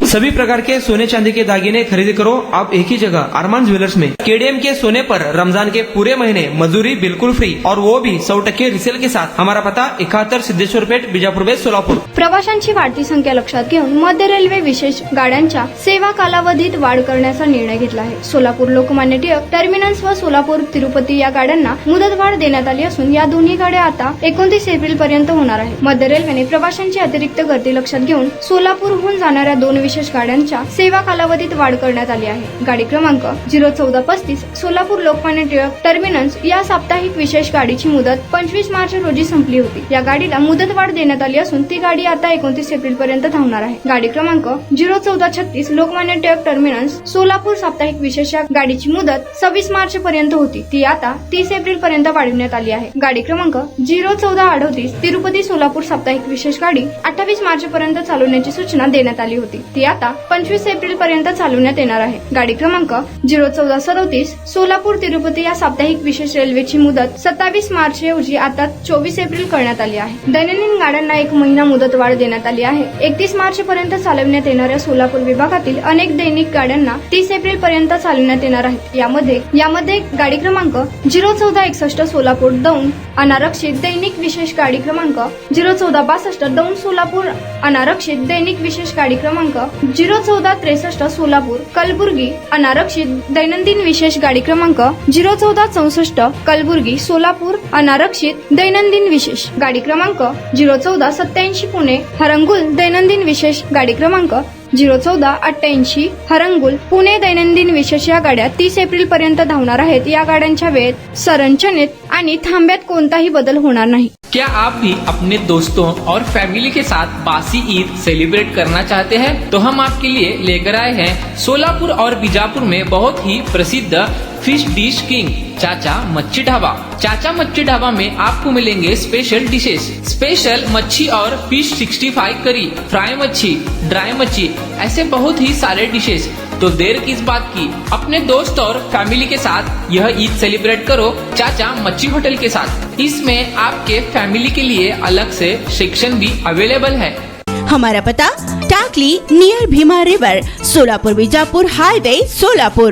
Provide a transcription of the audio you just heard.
सभी प्रकार के सोने चांदी के दागिने खरीदी करो आप एक ही जगह अरमान ज्वेलर्स में। केडीएम के सोने पर रमजान के पूरे महीने मजदूरी बिल्कुल फ्री और वो भी 100% रिसेल के साथ। हमारा पता 71 सिद्धेश्वर पेठ, बीजापुर बेस, सोलापूर। प्रवाशांची वाढती संख्या लक्षात घेऊन मध्य रेल्वे विशेष गाड्यांच्या सेवा कालावधीत वाढ करण्याचा निर्णय घेतला आहे। सोलापूर लोकमान्य टिळक टर्मिनस व सोलापूर तिरुपती या गाड्यांना मुदतवाढ देण्यात आली असून या दोन्ही गाड्या आता 29 एप्रिल पर्यंत होणार आहे। मध्य रेल्वेने प्रवाशांची अतिरिक्त गर्दी लक्षात घेऊन सोलापूरहून जाणाऱ्या 2 विशेष गाड्यांच्या सेवा कालावधीत वाढ करण्यात आली आहे। गाडी क्रमांक 01435 सोलापूर लोकमान्य टिळक टर्मिनस या साप्ताहिक विशेष गाडीची मुदत 25 मार्च रोजी संपली होती। या गाडीला मुदतवाढ देण्यात आली असून ती गाडी आता 29 एप्रिल पर्यंत धावणार आहे। गाडी क्रमांक 01436 लोकमान्य टिळक टर्मिनस सोलापूर साप्ताहिक विशेष या गाडीची मुदत 26 मार्च पर्यंत होती, ती आता 30 एप्रिल पर्यंत वाढवण्यात आली आहे। गाडी क्रमांक 01438 तिरुपती सोलापूर साप्ताहिक विशेष गाडी 28 मार्च पर्यंत चालवण्याची सूचना देण्यात आली होती, ती आता 25 एप्रिल पर्यंत चालवण्यात येणार आहे। गाडी क्रमांक 01437 सोलापूर तिरुपती या साप्ताहिक विशेष रेल्वेची मुदत 27 मार्च ऐवजी आता 24 एप्रिल करण्यात आली आहे। दैनंदिन गाड्यांना 1 महिना मुदतवाढ देण्यात आली आहे। 31 मार्च पर्यंत चालवण्यात येणाऱ्या सोलापूर विभागातील अनेक दैनिक गाड्यांना 30 एप्रिल पर्यंत चालवण्यात येणार आहेत। यामध्ये गाडी क्रमांक 01461 सोलापूर दौंड अनारक्षित दैनिक विशेष गाडी क्रमांक 01462 दौंड सोलापूर अनारक्षित दैनिक विशेष गाडी क्रमांक 01463 सोलापूर कलबुर्गी अनारक्षित दैनंदिन विशेष गाडी क्रमांक 01464 कलबुर्गी सोलापूर अनारक्षित दैनंदिन विशेष गाडी क्रमांक 01487 पुणे हरंगुल दैनंदिन विशेष गाडी क्रमांक 01488 हरंगुल पुणे दैनंदिन विशेष या गाड्या 30 एप्रिल पर्यंत धावणार आहेत। या गाड्यांच्या वेळेत, संरचनेत आणि थांब्यात कोणताही बदल होणार नाही। क्या आप भी अपने दोस्तों और फैमिली के साथ बासी ईद सेलिब्रेट करना चाहते हैं? तो हम आपके लिए लेकर आए हैं सोलापुर और बीजापुर में बहुत ही प्रसिद्ध फिश डिश किंग चाचा मच्छी ढाबा। चाचा मच्छी ढाबा में आपको मिलेंगे स्पेशल डिशेस, स्पेशल मच्छी और फिश 65 करी, फ्राई मच्छी, ड्राई मच्छी, ऐसे बहुत ही सारे डिशेस। तो देर किस बात की, अपने दोस्त और फैमिली के साथ यह ईद सेलिब्रेट करो चाचा मच्छी होटल के साथ। इसमें आपके फैमिली के लिए अलग से सेक्शन भी अवेलेबल है। हमारा पता टाकली near Bhima river, Solapur Bijapur highway, Solapur.